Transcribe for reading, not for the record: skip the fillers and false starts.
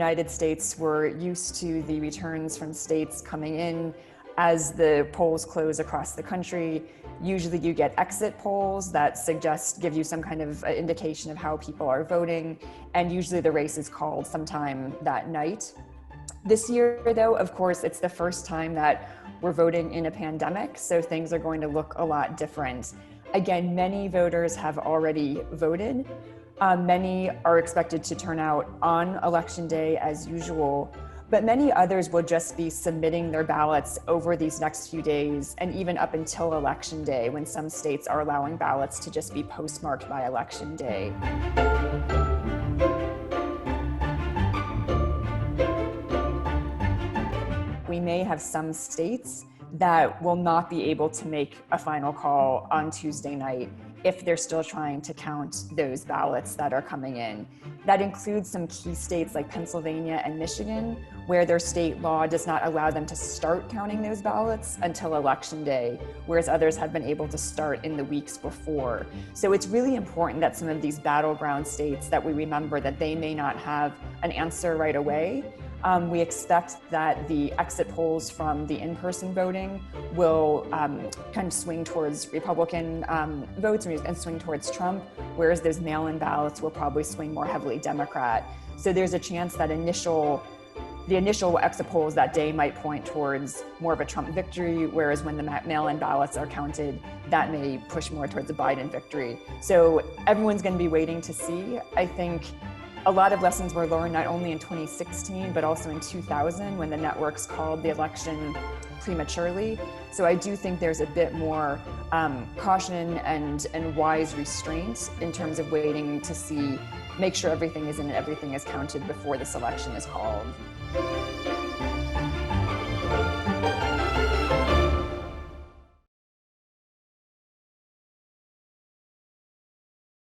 United States, we're used to the returns from states coming in as the polls close across the country. Usually you get exit polls that give you some kind of indication of how people are voting, and usually the race is called sometime that night. This year, though, of course, it's the first time that we're voting in a pandemic, so things are going to look a lot different. Again, many voters have already voted. Many are expected to turn out on Election Day as usual, but many others will just be submitting their ballots over these next few days and even up until Election Day, when some states are allowing ballots to just be postmarked by Election Day. We may have some states that will not be able to make a final call on Tuesday night if they're still trying to count those ballots that are coming in. That includes some key states like Pennsylvania and Michigan, where their state law does not allow them to start counting those ballots until Election Day, whereas others have been able to start in the weeks before. So it's really important that some of these battleground states, that we remember that they may not have an answer right away. We expect that the exit polls from the in-person voting will kind of swing towards Republican votes and swing towards Trump, whereas those mail-in ballots will probably swing more heavily Democrat. So there's a chance that the initial exit polls that day might point towards more of a Trump victory, whereas when the mail-in ballots are counted, that may push more towards a Biden victory. So everyone's going to be waiting to see. I think a lot of lessons were learned not only in 2016, but also in 2000 when the networks called the election prematurely. So I do think there's a bit more caution and wise restraint in terms of waiting to make sure everything is in and everything is counted before this election is called.